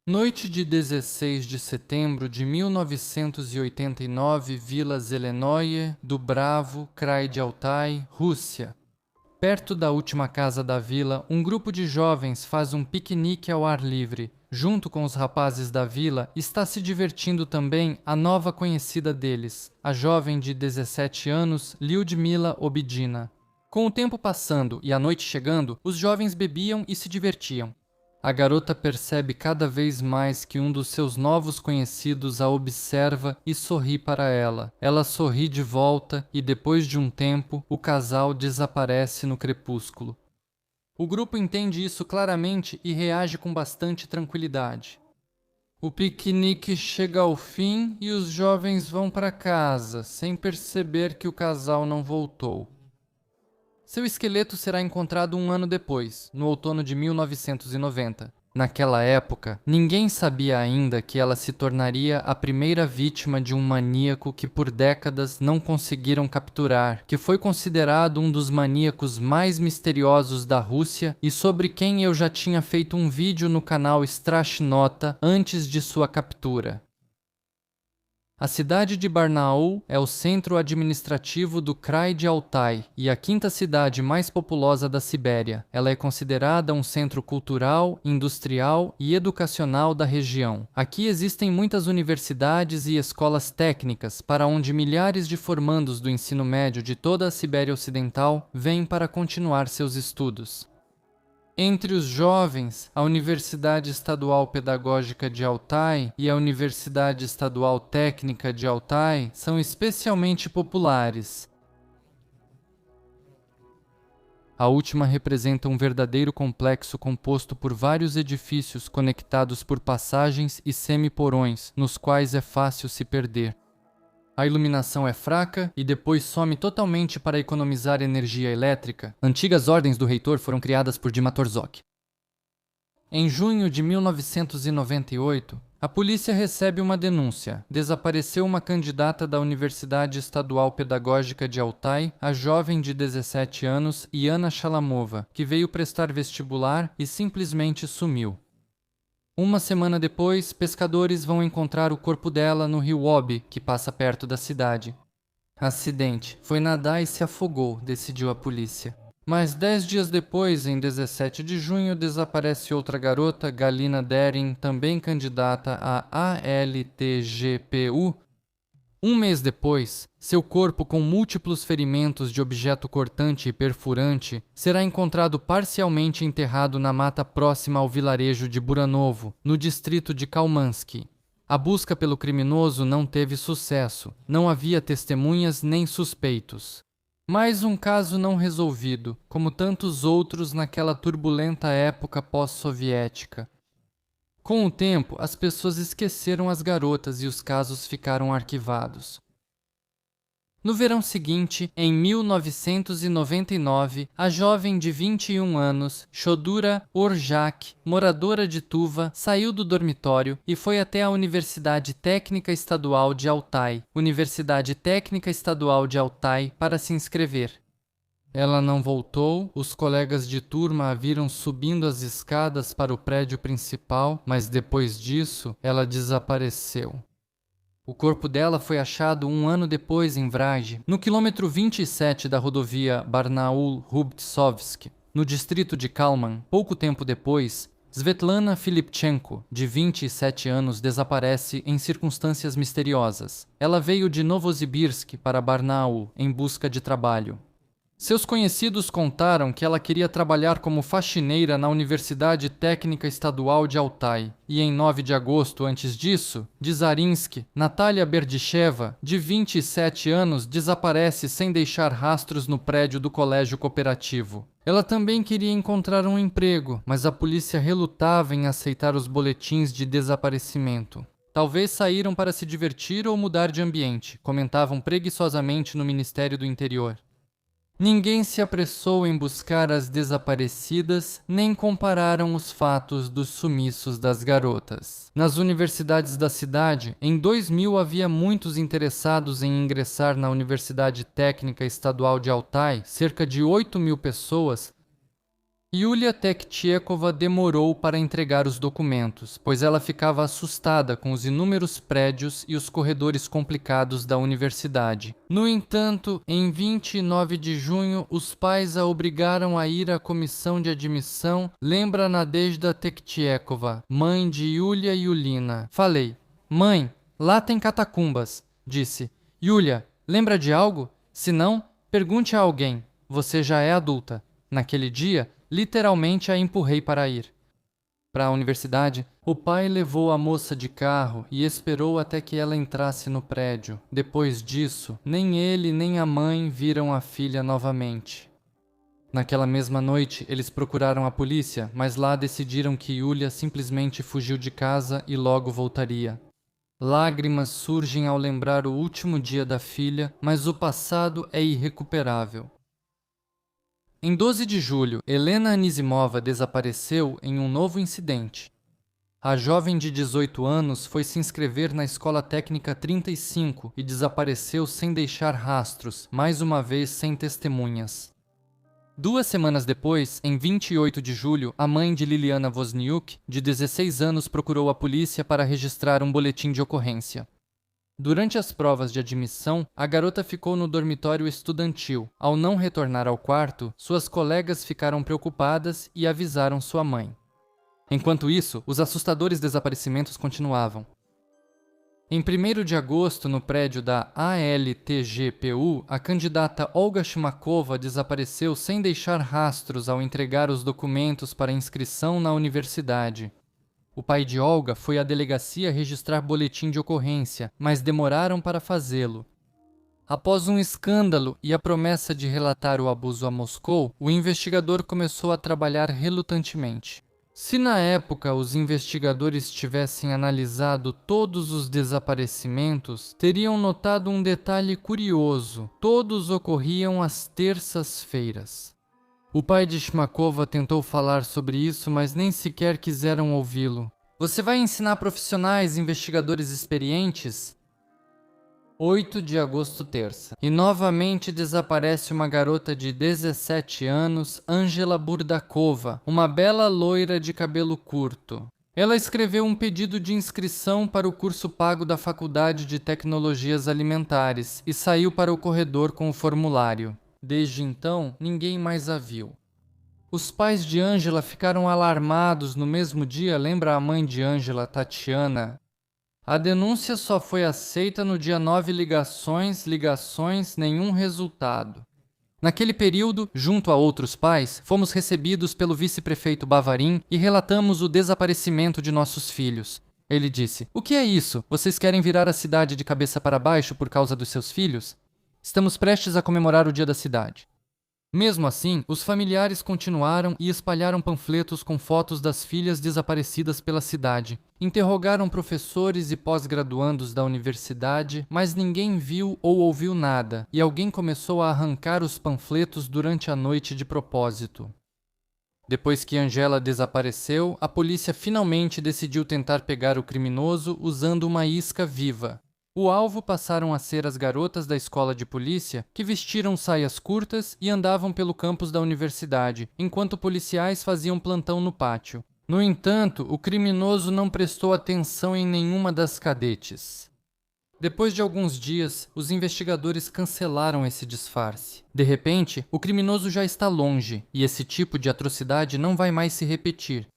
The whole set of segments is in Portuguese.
Noite de 16 de setembro de 1989, Vila Zelenoye, Dubravo, Krai de Altai, Rússia. Perto da última casa da vila, um grupo de jovens faz um piquenique ao ar livre. Junto com os rapazes da vila, está se divertindo também a nova conhecida deles, a jovem de 17 anos, Lyudmila Obidina. Com o tempo passando e a noite chegando, os jovens bebiam e se divertiam. A garota percebe cada vez mais que um dos seus novos conhecidos a observa e sorri para ela. Ela sorri de volta e, depois de um tempo, o casal desaparece no crepúsculo. O grupo entende isso claramente e reage com bastante tranquilidade. O piquenique chega ao fim e os jovens vão para casa, sem perceber que o casal não voltou. Seu esqueleto será encontrado um ano depois, no outono de 1990. Naquela época, ninguém sabia ainda que ela se tornaria a primeira vítima de um maníaco que por décadas não conseguiram capturar, que foi considerado um dos maníacos mais misteriosos da Rússia e sobre quem eu já tinha feito um vídeo no canal Strashnota antes de sua captura. A cidade de Barnaul é o centro administrativo do Krai de Altai e a quinta cidade mais populosa da Sibéria. Ela é considerada um centro cultural, industrial e educacional da região. Aqui existem muitas universidades e escolas técnicas para onde milhares de formandos do ensino médio de toda a Sibéria Ocidental vêm para continuar seus estudos. Entre os jovens, a Universidade Estadual Pedagógica de Altai e a Universidade Estadual Técnica de Altai são especialmente populares. A última representa um verdadeiro complexo composto por vários edifícios conectados por passagens e semiporões, nos quais é fácil se perder. A iluminação é fraca e depois some totalmente para economizar energia elétrica. Antigas ordens do reitor foram criadas por Dima Torzok. Em junho de 1998, a polícia recebe uma denúncia. Desapareceu uma candidata da Universidade Estadual Pedagógica de Altai, a jovem de 17 anos, Yana Shalamova, que veio prestar vestibular e simplesmente sumiu. Uma semana depois, pescadores vão encontrar o corpo dela no rio Obi, que passa perto da cidade. Acidente. Foi nadar e se afogou, decidiu a polícia. Mas 10 dias depois, em 17 de junho, desaparece outra garota, Galina Derin, também candidata à ALTGPU. Um mês depois, seu corpo com múltiplos ferimentos de objeto cortante e perfurante será encontrado parcialmente enterrado na mata próxima ao vilarejo de Buranovo, no distrito de Kalmansky. A busca pelo criminoso não teve sucesso, não havia testemunhas nem suspeitos. Mais um caso não resolvido, como tantos outros naquela turbulenta época pós-soviética. Com o tempo, as pessoas esqueceram as garotas e os casos ficaram arquivados. No verão seguinte, em 1999, a jovem de 21 anos, Shodura Orjak, moradora de Tuva, saiu do dormitório e foi até a Universidade Técnica Estadual de Altai, Universidade Técnica Estadual de Altai, para se inscrever. Ela não voltou, os colegas de turma a viram subindo as escadas para o prédio principal, mas depois disso, ela desapareceu. O corpo dela foi achado um ano depois em Vraj, no quilômetro 27 da rodovia Barnaul-Rubtsovsk, no distrito de Kalman. Pouco tempo depois, Svetlana Filipchenko, de 27 anos, desaparece em circunstâncias misteriosas. Ela veio de Novosibirsk para Barnaul em busca de trabalho. Seus conhecidos contaram que ela queria trabalhar como faxineira na Universidade Técnica Estadual de Altai. E em 9 de agosto, antes disso, de Zarinsk, Natalia Berdicheva, de 27 anos, desaparece sem deixar rastros no prédio do colégio cooperativo. Ela também queria encontrar um emprego, mas a polícia relutava em aceitar os boletins de desaparecimento. Talvez saíram para se divertir ou mudar de ambiente, comentavam preguiçosamente no Ministério do Interior. Ninguém se apressou em buscar as desaparecidas, nem compararam os fatos dos sumiços das garotas. Nas universidades da cidade, em 2000 havia muitos interessados em ingressar na Universidade Técnica Estadual de Altai, cerca de 8.000 pessoas, Yulia Tekhtiekova demorou para entregar os documentos, pois ela ficava assustada com os inúmeros prédios e os corredores complicados da universidade. No entanto, em 29 de junho, os pais a obrigaram a ir à comissão de admissão, lembra Nadezhda Tekhtiekova, mãe de Yulia Yulina. Falei: "Mãe, lá tem catacumbas", disse. "Yulia, lembra de algo? Se não, pergunte a alguém. Você já é adulta." Naquele dia, literalmente a empurrei para ir. Para a universidade, o pai levou a moça de carro e esperou até que ela entrasse no prédio. Depois disso, nem ele nem a mãe viram a filha novamente. Naquela mesma noite, eles procuraram a polícia, mas lá decidiram que Yulia simplesmente fugiu de casa e logo voltaria. Lágrimas surgem ao lembrar o último dia da filha, mas o passado é irrecuperável. Em 12 de julho, Helena Anisimova desapareceu em um novo incidente. A jovem de 18 anos foi se inscrever na Escola Técnica 35 e desapareceu sem deixar rastros, mais uma vez sem testemunhas. 2 semanas depois, em 28 de julho, a mãe de Liliana Wozniuk, de 16 anos, procurou a polícia para registrar um boletim de ocorrência. Durante as provas de admissão, a garota ficou no dormitório estudantil. Ao não retornar ao quarto, suas colegas ficaram preocupadas e avisaram sua mãe. Enquanto isso, os assustadores desaparecimentos continuavam. Em 1º de agosto, no prédio da ALTGPU, a candidata Olga Shmakova desapareceu sem deixar rastros ao entregar os documentos para inscrição na universidade. O pai de Olga foi à delegacia registrar boletim de ocorrência, mas demoraram para fazê-lo. Após um escândalo e a promessa de relatar o abuso a Moscou, o investigador começou a trabalhar relutantemente. Se na época os investigadores tivessem analisado todos os desaparecimentos, teriam notado um detalhe curioso: todos ocorriam às terças-feiras. O pai de Shmakova tentou falar sobre isso, mas nem sequer quiseram ouvi-lo. "Você vai ensinar profissionais, investigadores experientes?" 8 de agosto, terça. E novamente desaparece uma garota de 17 anos, Angela Burdakova, uma bela loira de cabelo curto. Ela escreveu um pedido de inscrição para o curso pago da Faculdade de Tecnologias Alimentares e saiu para o corredor com o formulário. Desde então, ninguém mais a viu. Os pais de Angela ficaram alarmados no mesmo dia, lembra a mãe de Angela, Tatiana? A denúncia só foi aceita no dia 9, ligações, nenhum resultado. Naquele período, junto a outros pais, fomos recebidos pelo vice-prefeito Bavarin e relatamos o desaparecimento de nossos filhos. Ele disse: "O que é isso? Vocês querem virar a cidade de cabeça para baixo por causa dos seus filhos? Estamos prestes a comemorar o dia da cidade." Mesmo assim, os familiares continuaram e espalharam panfletos com fotos das filhas desaparecidas pela cidade. Interrogaram professores e pós-graduandos da universidade, mas ninguém viu ou ouviu nada, e alguém começou a arrancar os panfletos durante a noite de propósito. Depois que Angela desapareceu, a polícia finalmente decidiu tentar pegar o criminoso usando uma isca viva. O alvo passaram a ser as garotas da escola de polícia, que vestiram saias curtas e andavam pelo campus da universidade, enquanto policiais faziam plantão no pátio. No entanto, o criminoso não prestou atenção em nenhuma das cadetes. Depois de alguns dias, os investigadores cancelaram esse disfarce. De repente, o criminoso já está longe, e esse tipo de atrocidade não vai mais se repetir.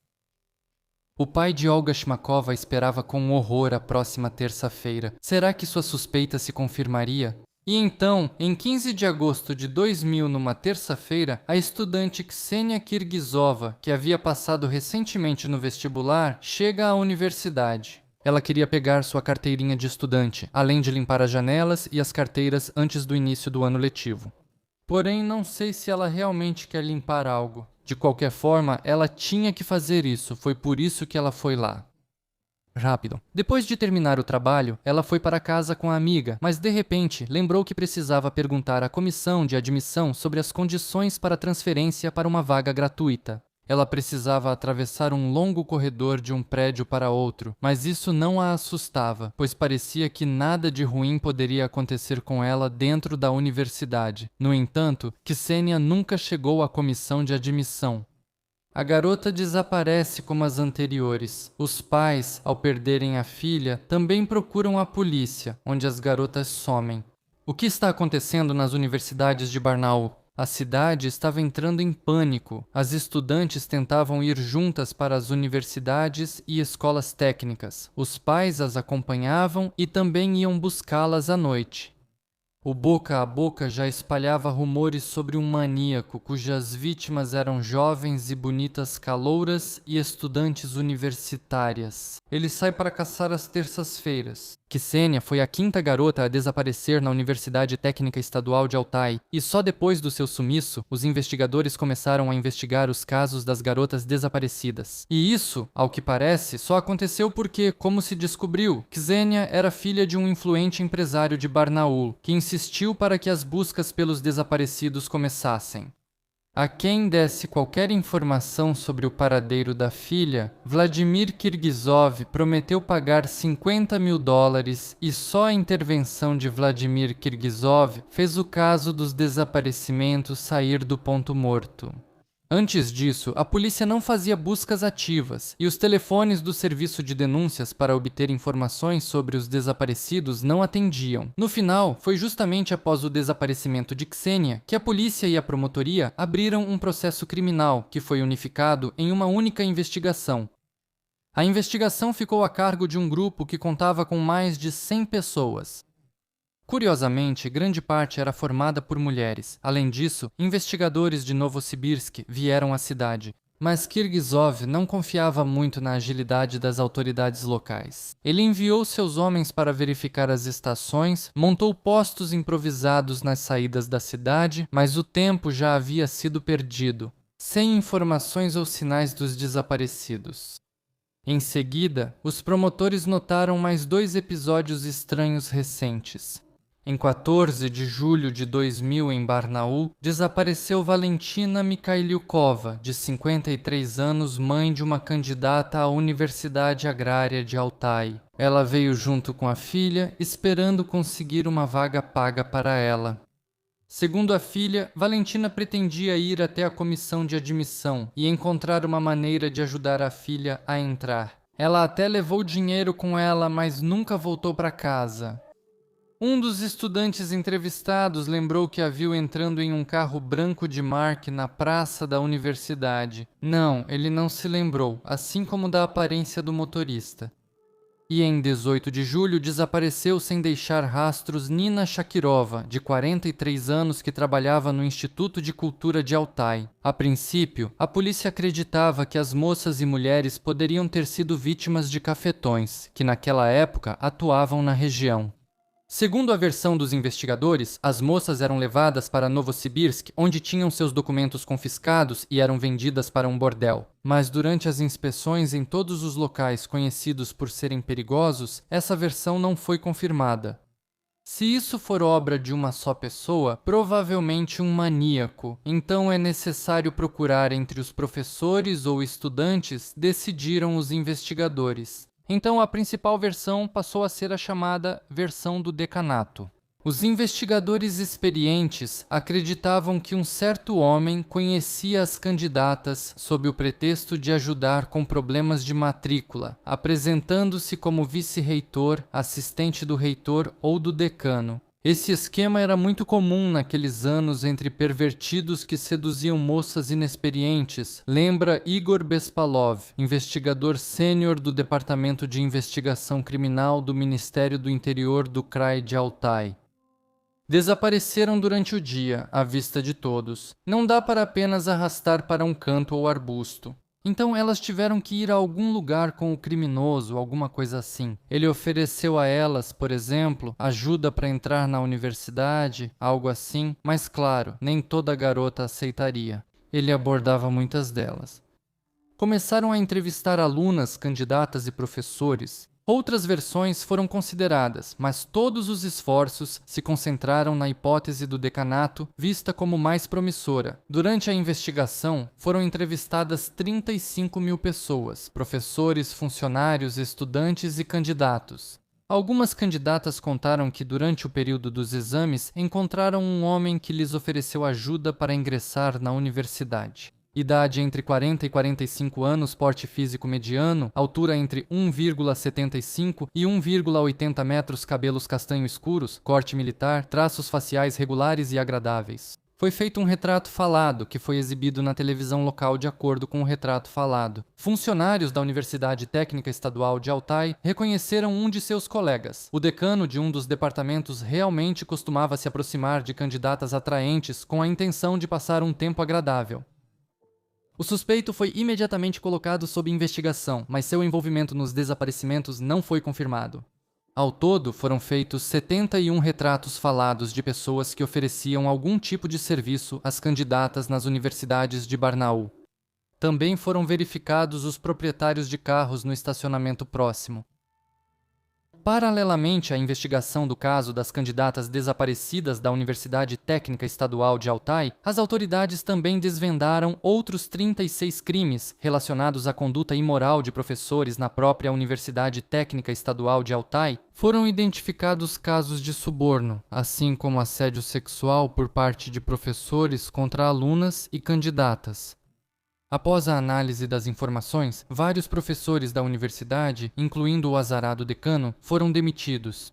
O pai de Olga Shmakova esperava com horror a próxima terça-feira. Será que sua suspeita se confirmaria? E então, em 15 de agosto de 2000, numa terça-feira, a estudante Ksenia Kirgizova, que havia passado recentemente no vestibular, chega à universidade. Ela queria pegar sua carteirinha de estudante, além de limpar as janelas e as carteiras antes do início do ano letivo. Porém, não sei se ela realmente quer limpar algo. De qualquer forma, ela tinha que fazer isso, foi por isso que ela foi lá. Rápido. Depois de terminar o trabalho, ela foi para casa com a amiga, mas de repente lembrou que precisava perguntar à comissão de admissão sobre as condições para transferência para uma vaga gratuita. Ela precisava atravessar um longo corredor de um prédio para outro, mas isso não a assustava, pois parecia que nada de ruim poderia acontecer com ela dentro da universidade. No entanto, Ksenia nunca chegou à comissão de admissão. A garota desaparece como as anteriores. Os pais, ao perderem a filha, também procuram a polícia, onde as garotas somem. O que está acontecendo nas universidades de Barnaul? A cidade estava entrando em pânico. As estudantes tentavam ir juntas para as universidades e escolas técnicas. Os pais as acompanhavam e também iam buscá-las à noite. O boca a boca já espalhava rumores sobre um maníaco cujas vítimas eram jovens e bonitas calouras e estudantes universitárias. Ele sai para caçar às terças-feiras. Ksenia foi a quinta garota a desaparecer na Universidade Técnica Estadual de Altai, e só depois do seu sumiço, os investigadores começaram a investigar os casos das garotas desaparecidas. E isso, ao que parece, só aconteceu porque, como se descobriu, Ksenia era filha de um influente empresário de Barnaul, que insistiu para que as buscas pelos desaparecidos começassem. A quem desse qualquer informação sobre o paradeiro da filha, Vladimir Kirgizov prometeu pagar $50.000 e só a intervenção de Vladimir Kirgizov fez o caso dos desaparecimentos sair do ponto morto. Antes disso, a polícia não fazia buscas ativas e os telefones do serviço de denúncias para obter informações sobre os desaparecidos não atendiam. No final, foi justamente após o desaparecimento de Ksenia que a polícia e a promotoria abriram um processo criminal que foi unificado em uma única investigação. A investigação ficou a cargo de um grupo que contava com mais de 100 pessoas. Curiosamente, grande parte era formada por mulheres. Além disso, investigadores de Novosibirsk vieram à cidade. Mas Kirgizov não confiava muito na agilidade das autoridades locais. Ele enviou seus homens para verificar as estações, montou postos improvisados nas saídas da cidade, mas o tempo já havia sido perdido, sem informações ou sinais dos desaparecidos. Em seguida, os promotores notaram mais 2 episódios estranhos recentes. Em 14 de julho de 2000, em Barnaul, desapareceu Valentina Mikhailiukova, de 53 anos, mãe de uma candidata à Universidade Agrária de Altai. Ela veio junto com a filha, esperando conseguir uma vaga paga para ela. Segundo a filha, Valentina pretendia ir até a comissão de admissão e encontrar uma maneira de ajudar a filha a entrar. Ela até levou dinheiro com ela, mas nunca voltou para casa. Um dos estudantes entrevistados lembrou que a viu entrando em um carro branco de marque na praça da universidade. Não, ele não se lembrou, assim como da aparência do motorista. E em 18 de julho desapareceu sem deixar rastros Nina Shakirova, de 43 anos, que trabalhava no Instituto de Cultura de Altai. A princípio, a polícia acreditava que as moças e mulheres poderiam ter sido vítimas de cafetões, que naquela época atuavam na região. Segundo a versão dos investigadores, as moças eram levadas para Novosibirsk, onde tinham seus documentos confiscados e eram vendidas para um bordel. Mas durante as inspeções em todos os locais conhecidos por serem perigosos, essa versão não foi confirmada. Se isso for obra de uma só pessoa, provavelmente um maníaco. Então é necessário procurar entre os professores ou estudantes, decidiram os investigadores. Então a principal versão passou a ser a chamada versão do decanato. Os investigadores experientes acreditavam que um certo homem conhecia as candidatas sob o pretexto de ajudar com problemas de matrícula, apresentando-se como vice-reitor, assistente do reitor ou do decano. Esse esquema era muito comum naqueles anos entre pervertidos que seduziam moças inexperientes, lembra Igor Bespalov, investigador sênior do Departamento de Investigação Criminal do Ministério do Interior do Krai de Altai. Desapareceram durante o dia, à vista de todos. Não dá para apenas arrastar para um canto ou arbusto. Então elas tiveram que ir a algum lugar com o criminoso, alguma coisa assim. Ele ofereceu a elas, por exemplo, ajuda para entrar na universidade, algo assim, mas claro, nem toda garota aceitaria. Ele abordava muitas delas. Começaram a entrevistar alunas, candidatas e professores. Outras versões foram consideradas, mas todos os esforços se concentraram na hipótese do decanato, vista como mais promissora. Durante a investigação, foram entrevistadas 35.000 pessoas, professores, funcionários, estudantes e candidatos. Algumas candidatas contaram que durante o período dos exames encontraram um homem que lhes ofereceu ajuda para ingressar na universidade. Idade entre 40 e 45 anos, porte físico mediano, altura entre 1,75 e 1,80 metros, cabelos castanho escuros, corte militar, traços faciais regulares e agradáveis. Foi feito um retrato falado, que foi exibido na televisão local de acordo com o retrato falado. Funcionários da Universidade Técnica Estadual de Altai reconheceram um de seus colegas. O decano de um dos departamentos realmente costumava se aproximar de candidatas atraentes com a intenção de passar um tempo agradável. O suspeito foi imediatamente colocado sob investigação, mas seu envolvimento nos desaparecimentos não foi confirmado. Ao todo, foram feitos 71 retratos falados de pessoas que ofereciam algum tipo de serviço às candidatas nas universidades de Barnaul. Também foram verificados os proprietários de carros no estacionamento próximo. Paralelamente à investigação do caso das candidatas desaparecidas da Universidade Técnica Estadual de Altai, as autoridades também desvendaram outros 36 crimes relacionados à conduta imoral de professores na própria Universidade Técnica Estadual de Altai. Foram identificados casos de suborno, assim como assédio sexual por parte de professores contra alunas e candidatas. Após a análise das informações, vários professores da universidade, incluindo o azarado decano, foram demitidos.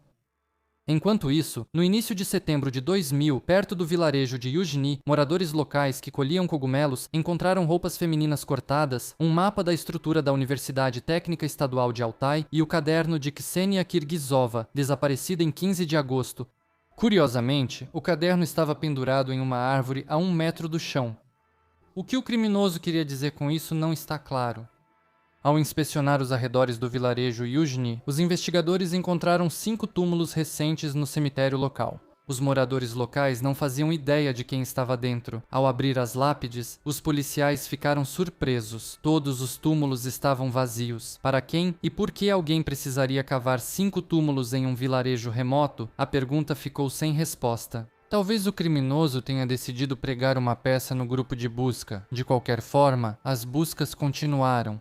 Enquanto isso, no início de setembro de 2000, perto do vilarejo de Yuzhny, moradores locais que colhiam cogumelos encontraram roupas femininas cortadas, um mapa da estrutura da Universidade Técnica Estadual de Altai e o caderno de Ksenia Kirgizova, desaparecida em 15 de agosto. Curiosamente, o caderno estava pendurado em uma árvore a 1 metro do chão. O que o criminoso queria dizer com isso não está claro. Ao inspecionar os arredores do vilarejo Yuzhny, os investigadores encontraram 5 túmulos recentes no cemitério local. Os moradores locais não faziam ideia de quem estava dentro. Ao abrir as lápides, os policiais ficaram surpresos. Todos os túmulos estavam vazios. Para quem e por que alguém precisaria cavar 5 túmulos em um vilarejo remoto? A pergunta ficou sem resposta. Talvez o criminoso tenha decidido pregar uma peça no grupo de busca. De qualquer forma, as buscas continuaram.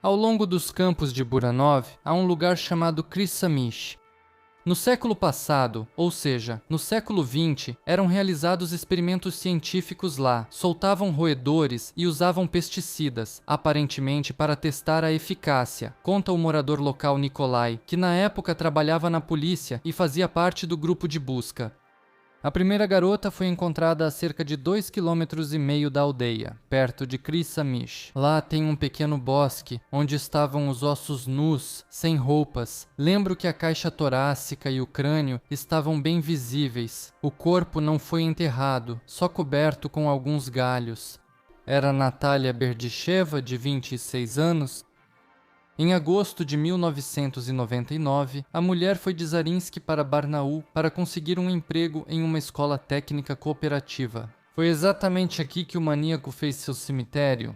Ao longo dos campos de Buranov, há um lugar chamado Krissamish. No século passado, ou seja, no século XX, eram realizados experimentos científicos lá, soltavam roedores e usavam pesticidas, aparentemente para testar a eficácia, conta o morador local Nikolai, que na época trabalhava na polícia e fazia parte do grupo de busca. A primeira garota foi encontrada a cerca de 2,5 km da aldeia, perto de Krissamish. Lá tem um pequeno bosque, onde estavam os ossos nus, sem roupas. Lembro que a caixa torácica e o crânio estavam bem visíveis. O corpo não foi enterrado, só coberto com alguns galhos. Era Natalia Berdicheva, de 26 anos. Em agosto de 1999, a mulher foi de Zarinsky para Barnaul para conseguir um emprego em uma escola técnica cooperativa. Foi exatamente aqui que o maníaco fez seu cemitério.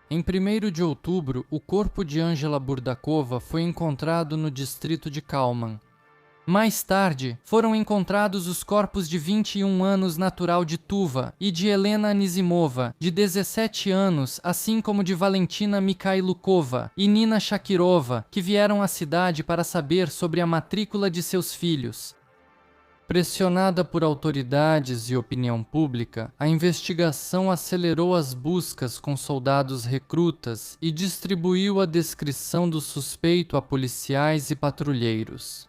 Em 1º de outubro, o corpo de Angela Burdakova foi encontrado no distrito de Kalman. Mais tarde, foram encontrados os corpos de 21 anos natural de Tuva e de Helena Anisimova, de 17 anos, assim como de Valentina Mikhailukova e Nina Shakirova, que vieram à cidade para saber sobre a matrícula de seus filhos. Pressionada por autoridades e opinião pública, a investigação acelerou as buscas com soldados recrutas e distribuiu a descrição do suspeito a policiais e patrulheiros.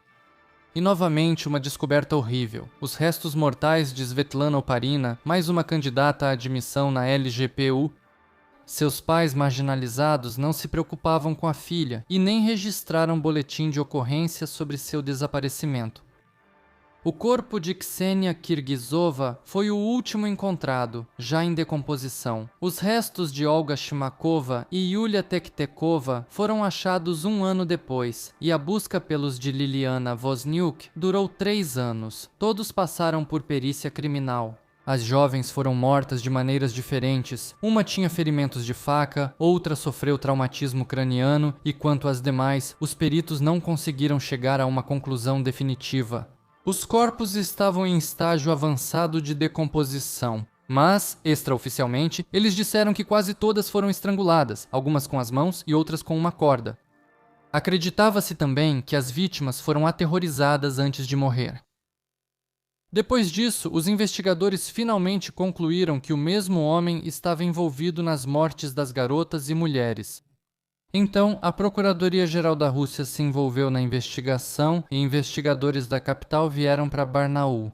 E novamente uma descoberta horrível. Os restos mortais de Svetlana Oparina, mais uma candidata à admissão na LGPU. Seus pais marginalizados não se preocupavam com a filha e nem registraram boletim de ocorrência sobre seu desaparecimento. O corpo de Ksenia Kirgizova foi o último encontrado, já em decomposição. Os restos de Olga Shimakova e Yulia Tektekova foram achados 1 ano depois, e a busca pelos de Liliana Wozniuk durou 3 anos. Todos passaram por perícia criminal. As jovens foram mortas de maneiras diferentes. Uma tinha ferimentos de faca, outra sofreu traumatismo craniano, e quanto às demais, os peritos não conseguiram chegar a uma conclusão definitiva. Os corpos estavam em estágio avançado de decomposição, mas, extraoficialmente, eles disseram que quase todas foram estranguladas, algumas com as mãos e outras com uma corda. Acreditava-se também que as vítimas foram aterrorizadas antes de morrer. Depois disso, os investigadores finalmente concluíram que o mesmo homem estava envolvido nas mortes das garotas e mulheres. Então, a Procuradoria-Geral da Rússia se envolveu na investigação e investigadores da capital vieram para Barnaul.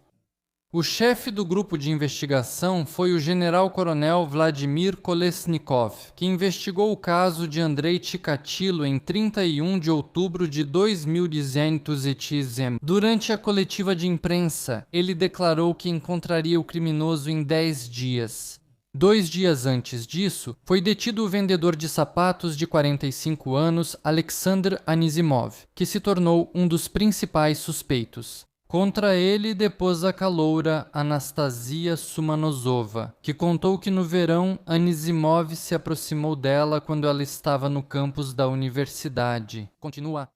O chefe do grupo de investigação foi o general-coronel Vladimir Kolesnikov, que investigou o caso de Andrei Chikatilo em 31 de outubro de 2010. Durante a coletiva de imprensa, ele declarou que encontraria o criminoso em 10 dias. 2 dias antes disso, foi detido o vendedor de sapatos de 45 anos, Alexander Anisimov, que se tornou um dos principais suspeitos. Contra ele depôs a caloura Anastasia Sumanosova, que contou que no verão Anisimov se aproximou dela quando ela estava no campus da universidade. Continua.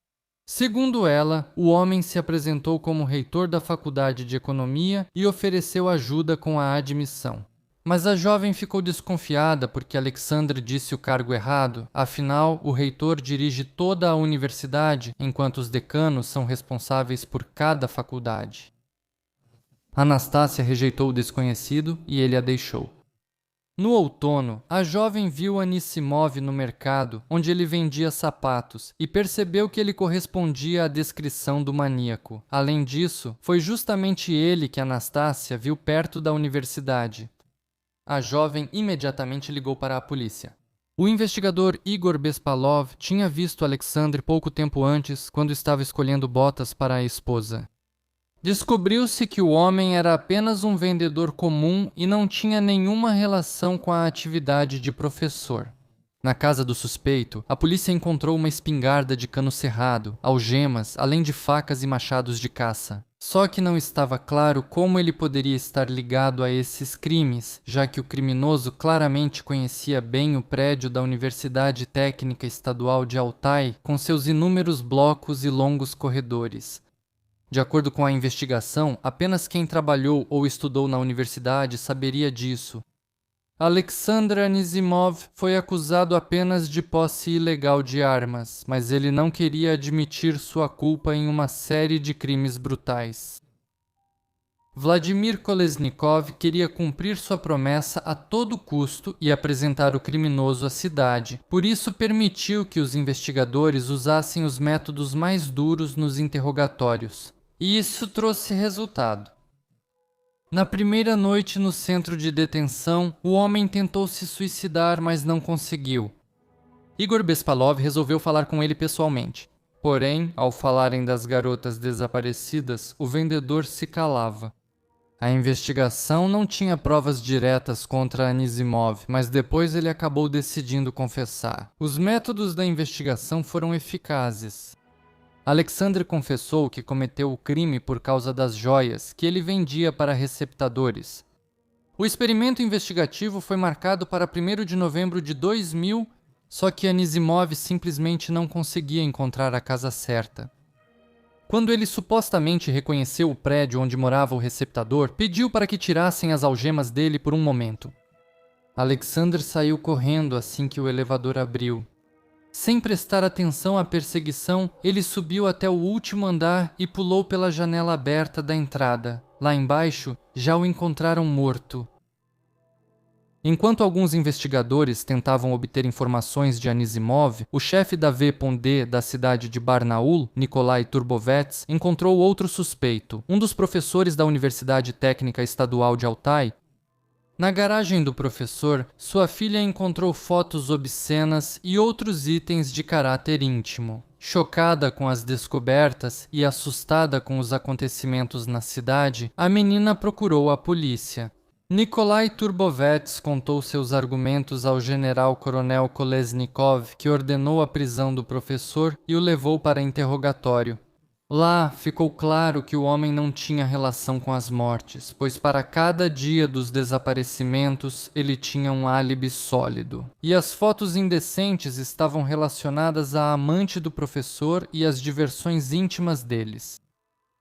Segundo ela, o homem se apresentou como reitor da Faculdade de Economia e ofereceu ajuda com a admissão. Mas a jovem ficou desconfiada porque Alexandre disse o cargo errado, afinal, o reitor dirige toda a universidade, enquanto os decanos são responsáveis por cada faculdade. Anastácia rejeitou o desconhecido e ele a deixou. No outono, a jovem viu Anisimov no mercado, onde ele vendia sapatos, e percebeu que ele correspondia à descrição do maníaco. Além disso, foi justamente ele que Anastácia viu perto da universidade. A jovem imediatamente ligou para a polícia. O investigador Igor Bespalov tinha visto Alexandre pouco tempo antes, quando estava escolhendo botas para a esposa. Descobriu-se que o homem era apenas um vendedor comum e não tinha nenhuma relação com a atividade de professor. Na casa do suspeito, a polícia encontrou uma espingarda de cano cerrado, algemas, além de facas e machados de caça. Só que não estava claro como ele poderia estar ligado a esses crimes, já que o criminoso claramente conhecia bem o prédio da Universidade Técnica Estadual de Altai, com seus inúmeros blocos e longos corredores. De acordo com a investigação, apenas quem trabalhou ou estudou na universidade saberia disso. Alexander Anisimov foi acusado apenas de posse ilegal de armas, mas ele não queria admitir sua culpa em uma série de crimes brutais. Vladimir Kolesnikov queria cumprir sua promessa a todo custo e apresentar o criminoso à cidade, por isso permitiu que os investigadores usassem os métodos mais duros nos interrogatórios. E isso trouxe resultado. Na primeira noite no centro de detenção, o homem tentou se suicidar, mas não conseguiu. Igor Bespalov resolveu falar com ele pessoalmente. Porém, ao falarem das garotas desaparecidas, o vendedor se calava. A investigação não tinha provas diretas contra Anisimov, mas depois ele acabou decidindo confessar. Os métodos da investigação foram eficazes. Alexandre confessou que cometeu o crime por causa das joias que ele vendia para receptadores. O experimento investigativo foi marcado para 1º de novembro de 2000, só que Anisimov simplesmente não conseguia encontrar a casa certa. Quando ele supostamente reconheceu o prédio onde morava o receptador, pediu para que tirassem as algemas dele por um momento. Alexandre saiu correndo assim que o elevador abriu. Sem prestar atenção à perseguição, ele subiu até o último andar e pulou pela janela aberta da entrada. Lá embaixo, já o encontraram morto. Enquanto alguns investigadores tentavam obter informações de Anisimov, o chefe da VPOND da cidade de Barnaul, Nikolai Turbovets, encontrou outro suspeito, um dos professores da Universidade Técnica Estadual de Altai. Na garagem do professor, sua filha encontrou fotos obscenas e outros itens de caráter íntimo. Chocada com as descobertas e assustada com os acontecimentos na cidade, a menina procurou a polícia. Nikolai Turbovets contou seus argumentos ao general-coronel Kolesnikov, que ordenou a prisão do professor e o levou para interrogatório. Lá ficou claro que o homem não tinha relação com as mortes, pois para cada dia dos desaparecimentos ele tinha um álibi sólido. E as fotos indecentes estavam relacionadas à amante do professor e às diversões íntimas deles.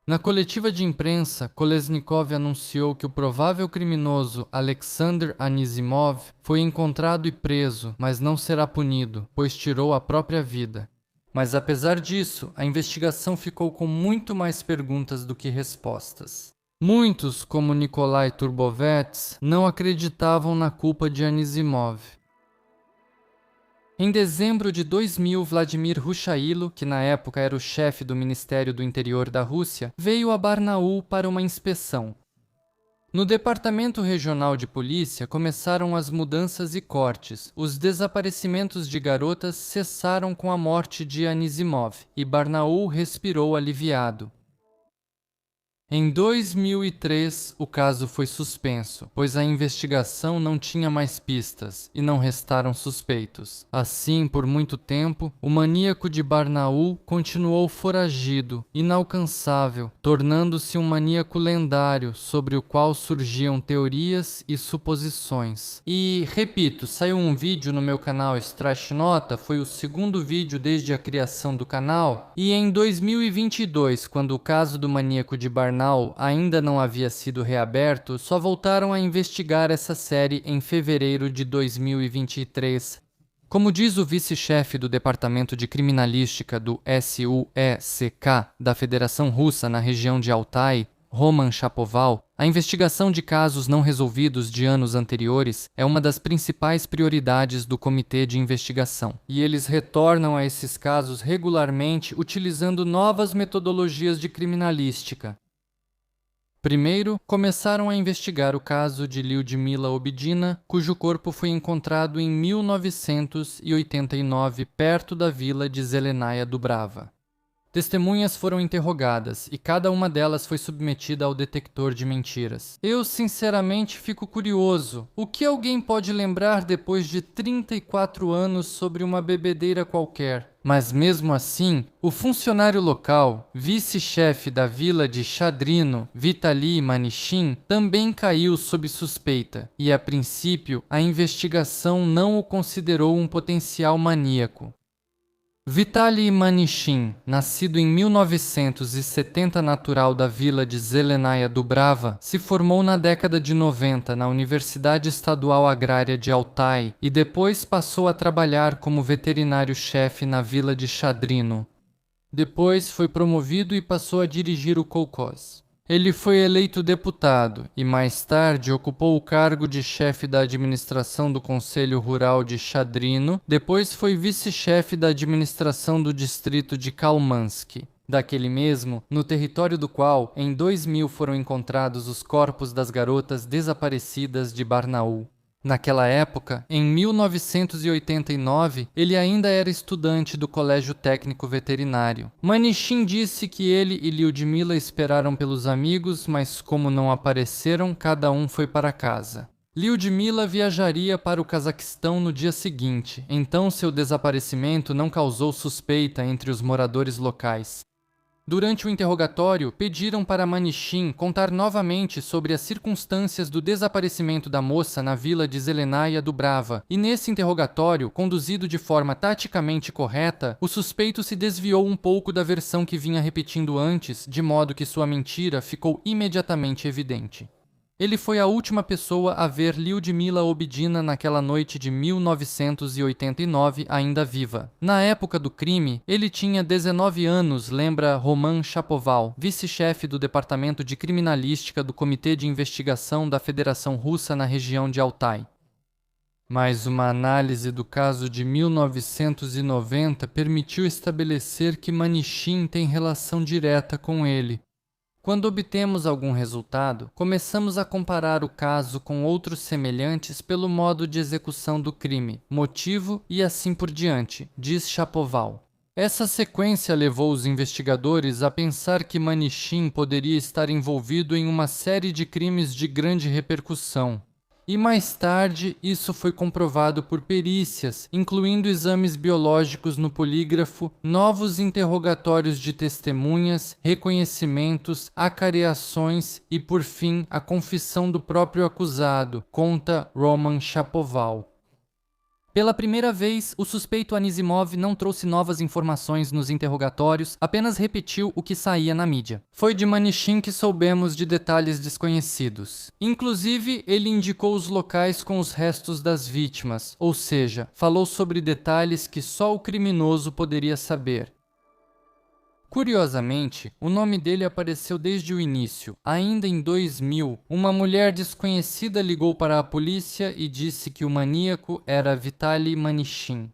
Na coletiva de imprensa, Kolesnikov anunciou que o provável criminoso Alexander Anisimov foi encontrado e preso, mas não será punido, pois tirou a própria vida. Mas apesar disso, a investigação ficou com muito mais perguntas do que respostas. Muitos, como Nikolai Turbovets, não acreditavam na culpa de Anisimov. Em dezembro de 2000, Vladimir Rushailo, que na época era o chefe do Ministério do Interior da Rússia, veio a Barnaul para uma inspeção. No Departamento Regional de Polícia começaram as mudanças e cortes. Os desaparecimentos de garotas cessaram com a morte de Anisimov e Barnaul respirou aliviado. Em 2003, o caso foi suspenso, pois a investigação não tinha mais pistas e não restaram suspeitos. Assim, por muito tempo, o maníaco de Barnaul continuou foragido, inalcançável, tornando-se um maníaco lendário sobre o qual surgiam teorias e suposições. E, repito, saiu um vídeo no meu canal Strash Nota, foi o segundo vídeo desde a criação do canal, e em 2022, quando o caso do maníaco de Barnaul ainda não havia sido reaberto, só voltaram a investigar essa série em fevereiro de 2023. Como diz o vice-chefe do Departamento de Criminalística do SUECK da Federação Russa na região de Altai, Roman Shapoval, a investigação de casos não resolvidos de anos anteriores é uma das principais prioridades do Comitê de Investigação, e eles retornam a esses casos regularmente utilizando novas metodologias de criminalística. Primeiro, começaram a investigar o caso de Lyudmila Obidina, cujo corpo foi encontrado em 1989 perto da vila de Zelenaya Dubrava. Testemunhas foram interrogadas e cada uma delas foi submetida ao detector de mentiras. Eu, sinceramente, fico curioso. O que alguém pode lembrar depois de 34 anos sobre uma bebedeira qualquer? Mas mesmo assim, o funcionário local, vice-chefe da vila de Shadrino, Vitali Manishin, também caiu sob suspeita, e a princípio a investigação não o considerou um potencial maníaco. Vitali Manishin, nascido em 1970 natural da vila de Zelenaya Dubrava, se formou na década de 90 na Universidade Estadual Agrária de Altai e depois passou a trabalhar como veterinário-chefe na vila de Shadrino. Depois foi promovido e passou a dirigir o kolkhoz. Ele foi eleito deputado e mais tarde ocupou o cargo de chefe da administração do Conselho Rural de Shadrino, depois foi vice-chefe da administração do distrito de Kalmansky. Daquele mesmo, no território do qual, em 2000, foram encontrados os corpos das garotas desaparecidas de Barnaul. Naquela época, em 1989, ele ainda era estudante do Colégio Técnico Veterinário. Manishin disse que ele e Lyudmila esperaram pelos amigos, mas como não apareceram, cada um foi para casa. Lyudmila viajaria para o Cazaquistão no dia seguinte, então seu desaparecimento não causou suspeita entre os moradores locais. Durante o interrogatório, pediram para Manishin contar novamente sobre as circunstâncias do desaparecimento da moça na vila de Zelenaya Dubrava, e nesse interrogatório, conduzido de forma taticamente correta, o suspeito se desviou um pouco da versão que vinha repetindo antes, de modo que sua mentira ficou imediatamente evidente. Ele foi a última pessoa a ver Lyudmila Obidina naquela noite de 1989, ainda viva. Na época do crime, ele tinha 19 anos, lembra Roman Shapoval, vice-chefe do Departamento de Criminalística do Comitê de Investigação da Federação Russa na região de Altai. Mas uma análise do caso de 1990 permitiu estabelecer que Manishin tem relação direta com ele. Quando obtemos algum resultado, começamos a comparar o caso com outros semelhantes pelo modo de execução do crime, motivo e assim por diante, diz Shapoval. Essa sequência levou os investigadores a pensar que Manishin poderia estar envolvido em uma série de crimes de grande repercussão. E mais tarde, isso foi comprovado por perícias, incluindo exames biológicos no polígrafo, novos interrogatórios de testemunhas, reconhecimentos, acareações e, por fim, a confissão do próprio acusado, conta Roman Shapoval. Pela primeira vez, o suspeito Anisimov não trouxe novas informações nos interrogatórios, apenas repetiu o que saía na mídia. Foi de Manishin que soubemos de detalhes desconhecidos. Inclusive, ele indicou os locais com os restos das vítimas, ou seja, falou sobre detalhes que só o criminoso poderia saber. Curiosamente, o nome dele apareceu desde o início. Ainda em 2000, uma mulher desconhecida ligou para a polícia e disse que o maníaco era Vitali Manishin.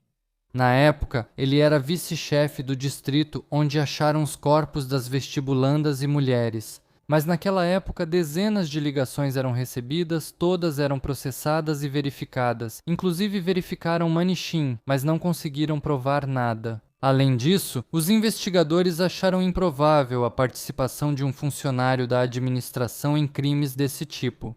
Na época, ele era vice-chefe do distrito onde acharam os corpos das vestibulandas e mulheres. Mas naquela época, dezenas de ligações eram recebidas, todas eram processadas e verificadas. Inclusive verificaram Manishin, mas não conseguiram provar nada. Além disso, os investigadores acharam improvável a participação de um funcionário da administração em crimes desse tipo.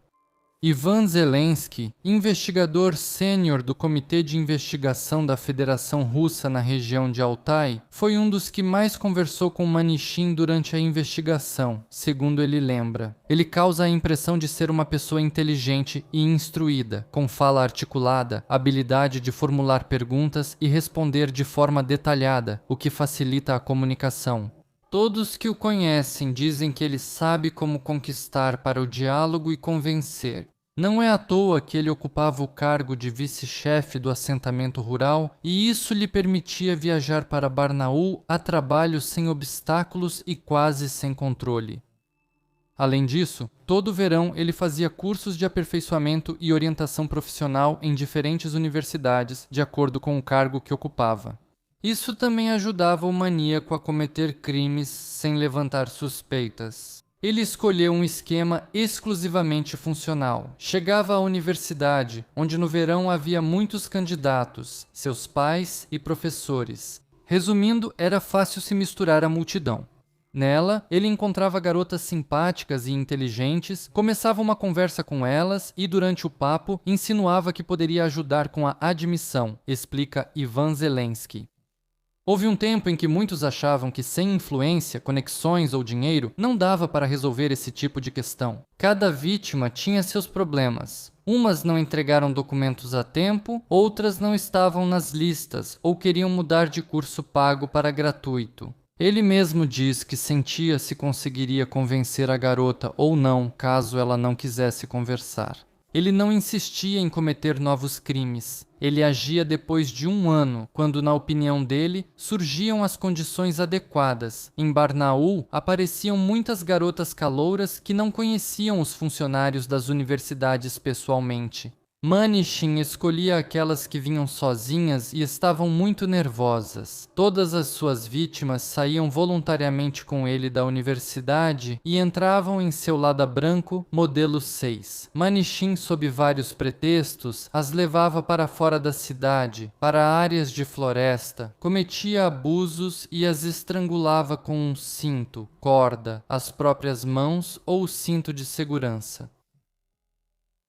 Ivan Zelensky, investigador sênior do Comitê de Investigação da Federação Russa na região de Altai, foi um dos que mais conversou com Manishin durante a investigação, segundo ele lembra. Ele causa a impressão de ser uma pessoa inteligente e instruída, com fala articulada, habilidade de formular perguntas e responder de forma detalhada, o que facilita a comunicação. Todos que o conhecem dizem que ele sabe como conquistar para o diálogo e convencer. Não é à toa que ele ocupava o cargo de vice-chefe do assentamento rural e isso lhe permitia viajar para Barnaul a trabalho sem obstáculos e quase sem controle. Além disso, todo verão ele fazia cursos de aperfeiçoamento e orientação profissional em diferentes universidades, de acordo com o cargo que ocupava. Isso também ajudava o maníaco a cometer crimes sem levantar suspeitas. Ele escolheu um esquema exclusivamente funcional. Chegava à universidade, onde no verão havia muitos candidatos, seus pais e professores. Resumindo, era fácil se misturar à multidão. Nela, ele encontrava garotas simpáticas e inteligentes, começava uma conversa com elas e, durante o papo, insinuava que poderia ajudar com a admissão, explica Ivan Zelensky. Houve um tempo em que muitos achavam que sem influência, conexões ou dinheiro, não dava para resolver esse tipo de questão. Cada vítima tinha seus problemas. Umas não entregaram documentos a tempo, outras não estavam nas listas ou queriam mudar de curso pago para gratuito. Ele mesmo diz que sentia se conseguiria convencer a garota ou não, caso ela não quisesse conversar. Ele não insistia em cometer novos crimes. Ele agia depois de um ano, quando, na opinião dele, surgiam as condições adequadas. Em Barnaul, apareciam muitas garotas calouras que não conheciam os funcionários das universidades pessoalmente. Manishin escolhia aquelas que vinham sozinhas e estavam muito nervosas. Todas as suas vítimas saíam voluntariamente com ele da universidade e entravam em seu Lada branco, modelo 6. Manishin, sob vários pretextos, as levava para fora da cidade, para áreas de floresta, cometia abusos e as estrangulava com um cinto, corda, as próprias mãos ou o cinto de segurança.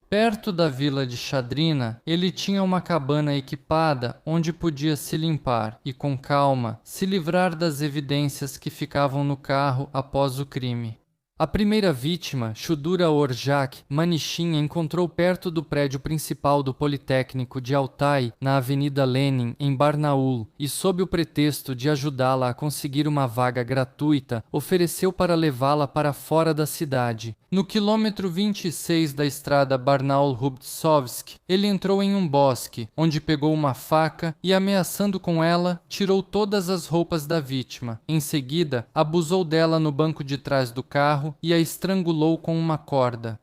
Perto da vila de Chadrina, ele tinha uma cabana equipada onde podia se limpar e, com calma, se livrar das evidências que ficavam no carro após o crime. A primeira vítima, Shudura Orjak, Manishin encontrou perto do prédio principal do Politécnico de Altai, na Avenida Lenin, em Barnaul, e sob o pretexto de ajudá-la a conseguir uma vaga gratuita, ofereceu para levá-la para fora da cidade. No quilômetro 26 da estrada Barnaul-Rubtsovsk, ele entrou em um bosque, onde pegou uma faca e, ameaçando com ela, tirou todas as roupas da vítima. Em seguida, abusou dela no banco de trás do carro e a estrangulou com uma corda.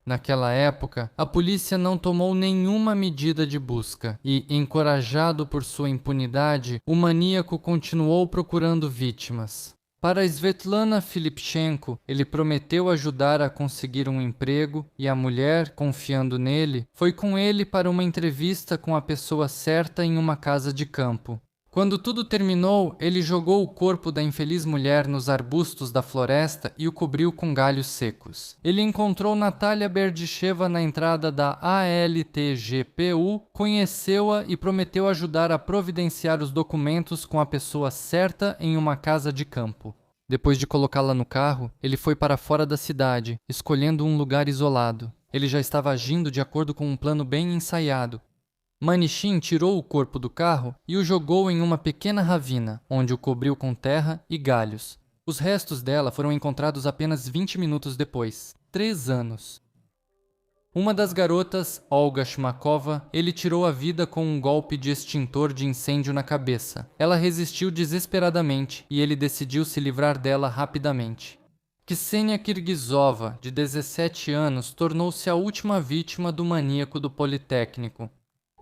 Naquela época, a polícia não tomou nenhuma medida de busca e, encorajado por sua impunidade, o maníaco continuou procurando vítimas. Para Svetlana Filipchenko, ele prometeu ajudar a conseguir um emprego e a mulher, confiando nele, foi com ele para uma entrevista com a pessoa certa em uma casa de campo. Quando tudo terminou, ele jogou o corpo da infeliz mulher nos arbustos da floresta e o cobriu com galhos secos. Ele encontrou Natalia Berdicheva na entrada da ALTGPU, conheceu-a e prometeu ajudar a providenciar os documentos com a pessoa certa em uma casa de campo. Depois de colocá-la no carro, ele foi para fora da cidade, escolhendo um lugar isolado. Ele já estava agindo de acordo com um plano bem ensaiado. Manishin tirou o corpo do carro e o jogou em uma pequena ravina, onde o cobriu com terra e galhos. Os restos dela foram encontrados apenas 20 minutos depois. 3 anos. Uma das garotas, Olga Shmakova, ele tirou a vida com um golpe de extintor de incêndio na cabeça. Ela resistiu desesperadamente e ele decidiu se livrar dela rapidamente. Ksenia Kirgizova, de 17 anos, tornou-se a última vítima do maníaco do Politécnico.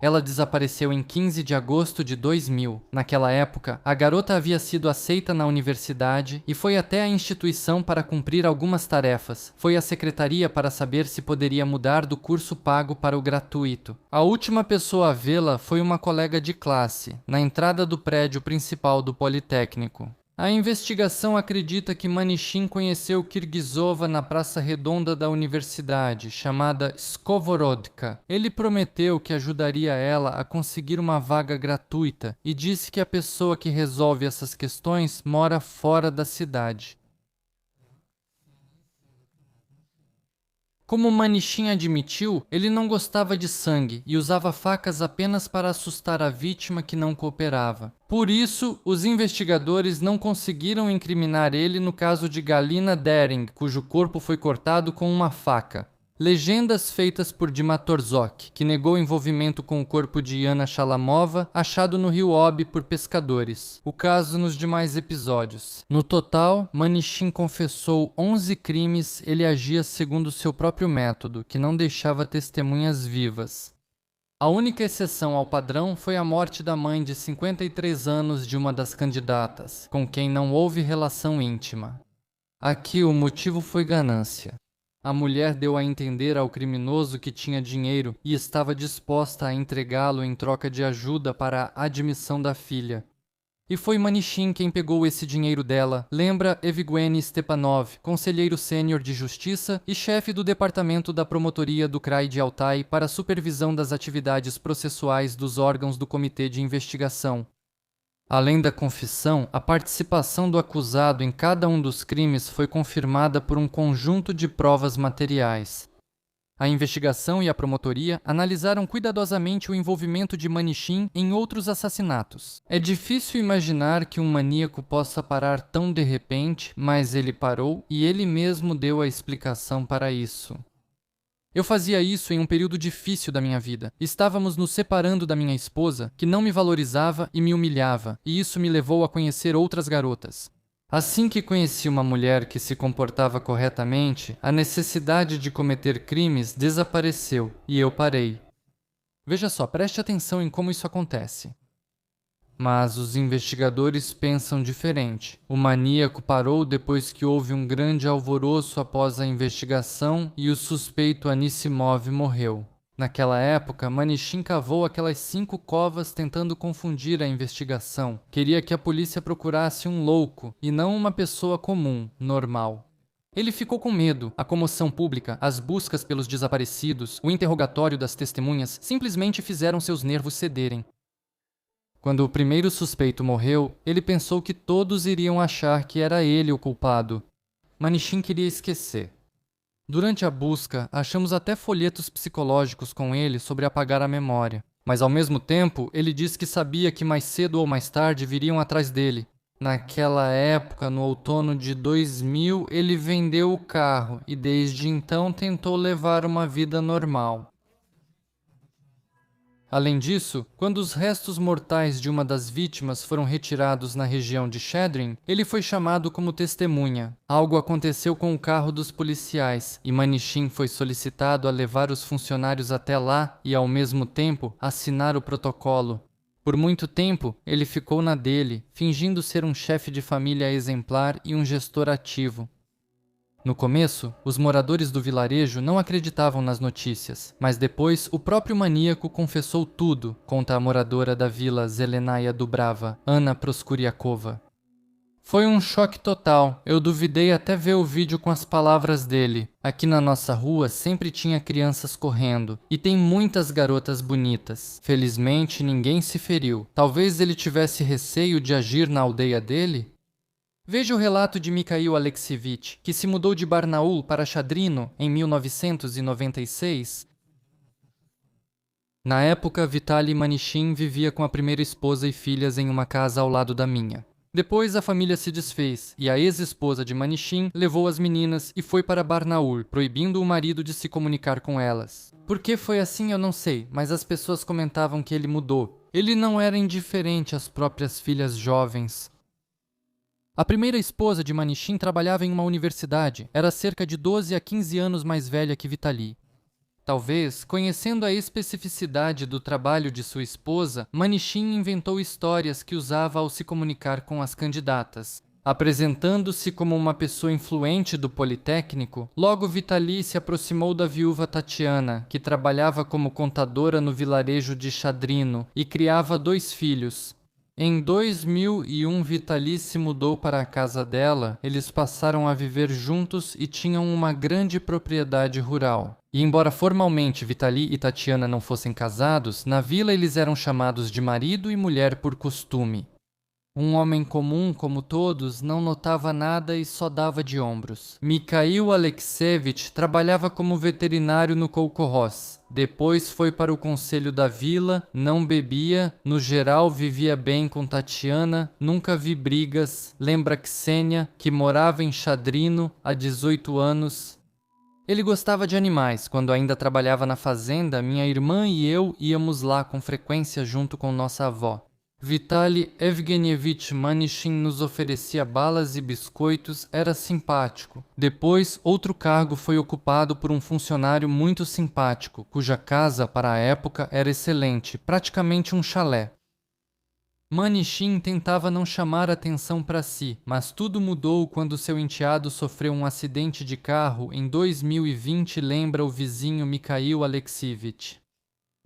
Ela desapareceu em 15 de agosto de 2000. Naquela época, a garota havia sido aceita na universidade e foi até a instituição para cumprir algumas tarefas. Foi à secretaria para saber se poderia mudar do curso pago para o gratuito. A última pessoa a vê-la foi uma colega de classe, na entrada do prédio principal do Politécnico. A investigação acredita que Manishin conheceu Kirgizova na praça redonda da universidade, chamada Skovorodka. Ele prometeu que ajudaria ela a conseguir uma vaga gratuita e disse que a pessoa que resolve essas questões mora fora da cidade. Como Manishin admitiu, ele não gostava de sangue e usava facas apenas para assustar a vítima que não cooperava. Por isso, os investigadores não conseguiram incriminar ele no caso de Galina Dering, cujo corpo foi cortado com uma faca. Legendas feitas por Dima Torzok, que negou envolvimento com o corpo de Yana Shalamova, achado no rio Obi por pescadores. O caso nos demais episódios. No total, Manishin confessou 11 crimes. Ele agia segundo seu próprio método, que não deixava testemunhas vivas. A única exceção ao padrão foi a morte da mãe de 53 anos de uma das candidatas, com quem não houve relação íntima. Aqui o motivo foi ganância. A mulher deu a entender ao criminoso que tinha dinheiro e estava disposta a entregá-lo em troca de ajuda para a admissão da filha. E foi Manishin quem pegou esse dinheiro dela, lembra Evgeny Stepanov, conselheiro sênior de justiça e chefe do departamento da promotoria do Krai de Altai para a supervisão das atividades processuais dos órgãos do comitê de investigação. Além da confissão, a participação do acusado em cada um dos crimes foi confirmada por um conjunto de provas materiais. A investigação e a promotoria analisaram cuidadosamente o envolvimento de Manishin em outros assassinatos. É difícil imaginar que um maníaco possa parar tão de repente, mas ele parou e ele mesmo deu a explicação para isso. Eu fazia isso em um período difícil da minha vida. Estávamos nos separando da minha esposa, que não me valorizava e me humilhava, e isso me levou a conhecer outras garotas. Assim que conheci uma mulher que se comportava corretamente, a necessidade de cometer crimes desapareceu e eu parei. Veja só, preste atenção em como isso acontece. Mas os investigadores pensam diferente. O maníaco parou depois que houve um grande alvoroço após a investigação e o suspeito Anisimov morreu. Naquela época, Manishin cavou aquelas 5 covas tentando confundir a investigação. Queria que a polícia procurasse um louco e não uma pessoa comum, normal. Ele ficou com medo. A comoção pública, as buscas pelos desaparecidos, o interrogatório das testemunhas simplesmente fizeram seus nervos cederem. Quando o primeiro suspeito morreu, ele pensou que todos iriam achar que era ele o culpado. Manishin queria esquecer. Durante a busca, achamos até folhetos psicológicos com ele sobre apagar a memória. Mas ao mesmo tempo, ele disse que sabia que mais cedo ou mais tarde viriam atrás dele. Naquela época, no outono de 2000, ele vendeu o carro e desde então tentou levar uma vida normal. Além disso, quando os restos mortais de uma das vítimas foram retirados na região de Shedrin, ele foi chamado como testemunha. Algo aconteceu com o carro dos policiais e Manishin foi solicitado a levar os funcionários até lá e, ao mesmo tempo, assinar o protocolo. Por muito tempo, ele ficou na dele, fingindo ser um chefe de família exemplar e um gestor ativo. No começo, os moradores do vilarejo não acreditavam nas notícias, mas depois o próprio maníaco confessou tudo, conta a moradora da vila Zelenaya Dubrava, Anna Proskuriakova. Foi um choque total, eu duvidei até ver o vídeo com as palavras dele. Aqui na nossa rua sempre tinha crianças correndo, e tem muitas garotas bonitas. Felizmente ninguém se feriu. Talvez ele tivesse receio de agir na aldeia dele? Veja o relato de Mikhail Alexievich, que se mudou de Barnaul para Chadrino em 1996. Na época, Vitaly Manishin vivia com a primeira esposa e filhas em uma casa ao lado da minha. Depois a família se desfez e a ex-esposa de Manichin levou as meninas e foi para Barnaul, proibindo o marido de se comunicar com elas. Por que foi assim eu não sei, mas as pessoas comentavam que ele mudou. Ele não era indiferente às próprias filhas jovens. A primeira esposa de Manichin trabalhava em uma universidade, era cerca de 12 a 15 anos mais velha que Vitali. Talvez, conhecendo a especificidade do trabalho de sua esposa, Manichin inventou histórias que usava ao se comunicar com as candidatas. Apresentando-se como uma pessoa influente do Politécnico, logo Vitali se aproximou da viúva Tatiana, que trabalhava como contadora no vilarejo de Chadrino e criava 2 filhos. Em 2001, Vitali se mudou para a casa dela, eles passaram a viver juntos e tinham uma grande propriedade rural. E embora formalmente Vitali e Tatiana não fossem casados, na vila eles eram chamados de marido e mulher por costume. Um homem comum, como todos, não notava nada e só dava de ombros. Mikhail Alexeyevich trabalhava como veterinário no Kolkhoz. Depois foi para o conselho da vila, não bebia, no geral vivia bem com Tatiana, nunca vi brigas, lembra Ksenia, que morava em Chadrino há 18 anos. Ele gostava de animais. Quando ainda trabalhava na fazenda, minha irmã e eu íamos lá com frequência junto com nossa avó. Vitali Evgenievich Manichin nos oferecia balas e biscoitos, era simpático. Depois, outro cargo foi ocupado por um funcionário muito simpático, cuja casa, para a época, era excelente, praticamente um chalé. Manichin tentava não chamar atenção para si, mas tudo mudou quando seu enteado sofreu um acidente de carro em 2020, lembra o vizinho Mikhail Alexeyevich.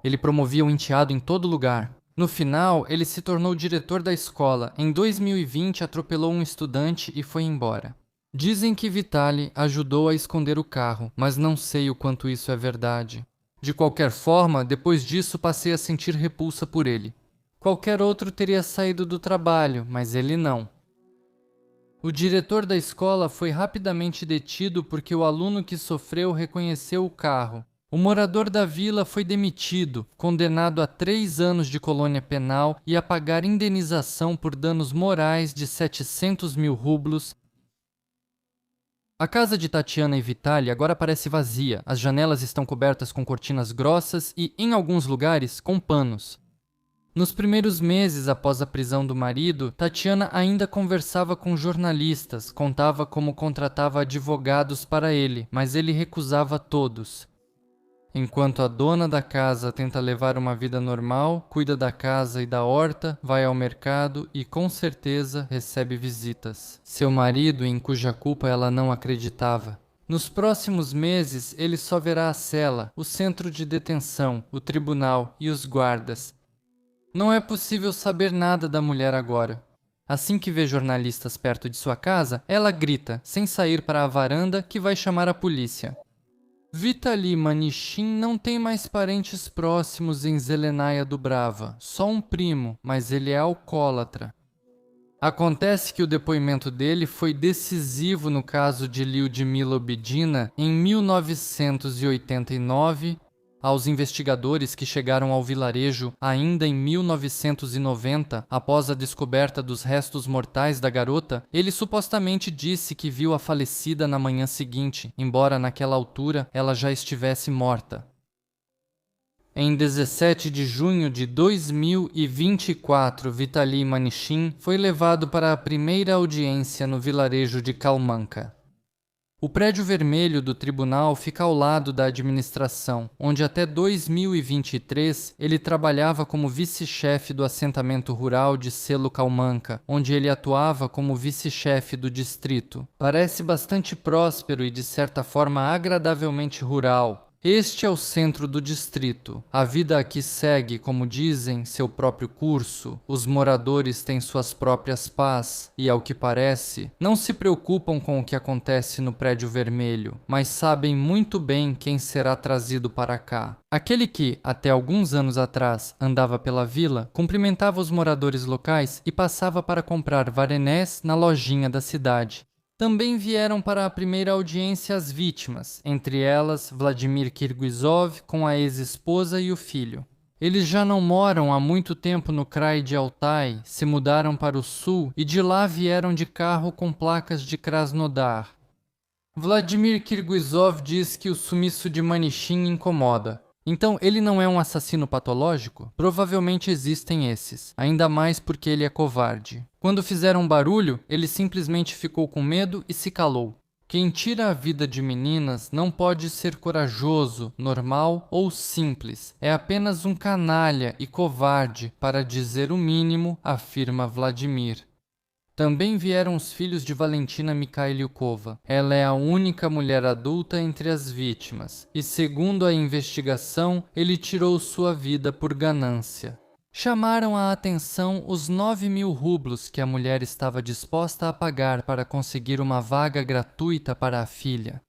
Ele promovia o enteado em todo lugar. No final, ele se tornou diretor da escola. Em 2020, atropelou um estudante e foi embora. Dizem que Vitali ajudou a esconder o carro, mas não sei o quanto isso é verdade. De qualquer forma, depois disso passei a sentir repulsa por ele. Qualquer outro teria saído do trabalho, mas ele não. O diretor da escola foi rapidamente detido porque o aluno que sofreu reconheceu o carro. O morador da vila foi demitido, condenado a 3 anos de colônia penal e a pagar indenização por danos morais de 700 mil rublos. A casa de Tatiana e Vitali agora parece vazia. As janelas estão cobertas com cortinas grossas e, em alguns lugares, com panos. Nos primeiros meses após a prisão do marido, Tatiana ainda conversava com jornalistas, contava como contratava advogados para ele, mas ele recusava todos. Enquanto a dona da casa tenta levar uma vida normal, cuida da casa e da horta, vai ao mercado e, com certeza, recebe visitas. Seu marido, em cuja culpa ela não acreditava. Nos próximos meses, ele só verá a cela, o centro de detenção, o tribunal e os guardas. Não é possível saber nada da mulher agora. Assim que vê jornalistas perto de sua casa, ela grita, sem sair para a varanda, que vai chamar a polícia. Vitali Manichin não tem mais parentes próximos em Zelenaya Dubrava, só um primo, mas ele é alcoólatra. Acontece que o depoimento dele foi decisivo no caso de Lyudmila Obidina em 1989. Aos investigadores que chegaram ao vilarejo ainda em 1990, após a descoberta dos restos mortais da garota, ele supostamente disse que viu a falecida na manhã seguinte, embora naquela altura ela já estivesse morta. Em 17 de junho de 2024, Vitali Manichin foi levado para a primeira audiência no vilarejo de Kalmanka. O prédio vermelho do tribunal fica ao lado da administração, onde até 2023 ele trabalhava como vice-chefe do assentamento rural de Selo Kalmanka, onde ele atuava como vice-chefe do distrito. Parece bastante próspero e de certa forma agradavelmente rural. Este é o centro do distrito. A vida aqui segue, como dizem, seu próprio curso. Os moradores têm suas próprias pás e, ao que parece, não se preocupam com o que acontece no prédio vermelho, mas sabem muito bem quem será trazido para cá. Aquele que, até alguns anos atrás, andava pela vila, cumprimentava os moradores locais e passava para comprar varenés na lojinha da cidade. Também vieram para a primeira audiência as vítimas, entre elas Vladimir Kirguizov com a ex-esposa e o filho. Eles já não moram há muito tempo no Krai de Altai, se mudaram para o sul e de lá vieram de carro com placas de Krasnodar. Vladimir Kirguizov diz que o sumiço de Manichin incomoda. Então, ele não é um assassino patológico? Provavelmente existem esses, ainda mais porque ele é covarde. Quando fizeram barulho, ele simplesmente ficou com medo e se calou. Quem tira a vida de meninas não pode ser corajoso, normal ou simples. É apenas um canalha e covarde, para dizer o mínimo, afirma Vladimir. Também vieram os filhos de Valentina Mikhailyukova. Ela é a única mulher adulta entre as vítimas, e segundo a investigação, ele tirou sua vida por ganância. Chamaram a atenção os 9.000 rublos que a mulher estava disposta a pagar para conseguir uma vaga gratuita para a filha.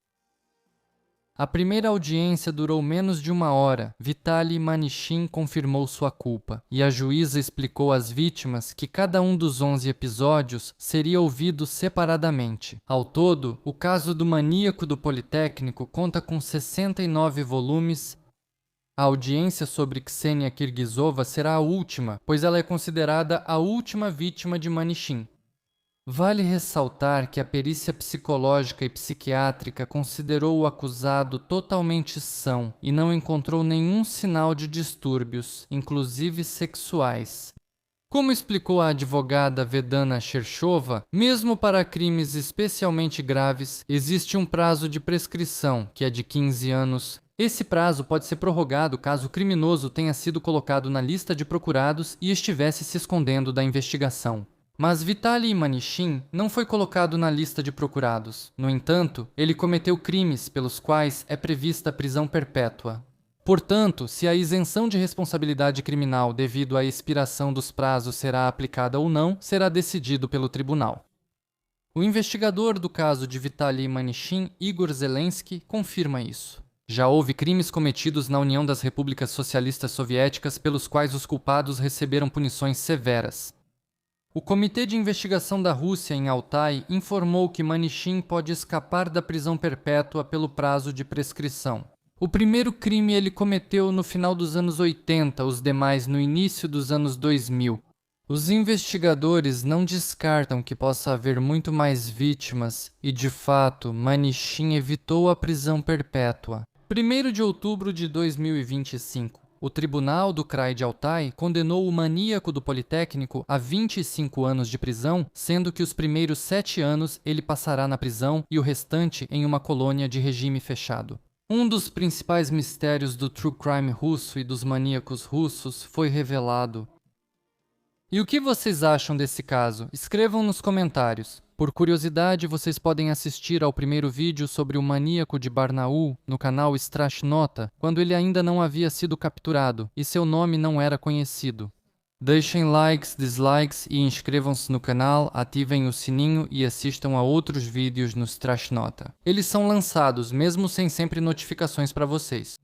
A primeira audiência durou menos de 1 hora. Vitaly Manichin confirmou sua culpa, e a juíza explicou às vítimas que cada um dos 11 episódios seria ouvido separadamente. Ao todo, o caso do maníaco do Politécnico conta com 69 volumes. A audiência sobre Ksenia Kirgizova será a última, pois ela é considerada a última vítima de Manichin. Vale ressaltar que a perícia psicológica e psiquiátrica considerou o acusado totalmente são e não encontrou nenhum sinal de distúrbios, inclusive sexuais. Como explicou a advogada Vedana Shershova, mesmo para crimes especialmente graves, existe um prazo de prescrição, que é de 15 anos. Esse prazo pode ser prorrogado caso o criminoso tenha sido colocado na lista de procurados e estivesse se escondendo da investigação. Mas Vitaly Manichin não foi colocado na lista de procurados. No entanto, ele cometeu crimes pelos quais é prevista a prisão perpétua. Portanto, se a isenção de responsabilidade criminal devido à expiração dos prazos será aplicada ou não, será decidido pelo tribunal. O investigador do caso de Vitaly Manichin, Igor Zelensky, confirma isso. Já houve crimes cometidos na União das Repúblicas Socialistas Soviéticas pelos quais os culpados receberam punições severas. O Comitê de Investigação da Rússia em Altai informou que Manichin pode escapar da prisão perpétua pelo prazo de prescrição. O primeiro crime ele cometeu no final dos anos 80, os demais no início dos anos 2000. Os investigadores não descartam que possa haver muito mais vítimas e, de fato, Manichin evitou a prisão perpétua. 1º de outubro de 2025. O tribunal do Krai de Altai condenou o maníaco do Politécnico a 25 anos de prisão, sendo que os primeiros 7 anos ele passará na prisão e o restante em uma colônia de regime fechado. Um dos principais mistérios do true crime russo e dos maníacos russos foi revelado. E o que vocês acham desse caso? Escrevam nos comentários. Por curiosidade, vocês podem assistir ao primeiro vídeo sobre o maníaco de Barnaul no canal Strashnota, quando ele ainda não havia sido capturado e seu nome não era conhecido. Deixem likes, dislikes e inscrevam-se no canal, ativem o sininho e assistam a outros vídeos no Strashnota. Eles são lançados mesmo sem sempre notificações para vocês.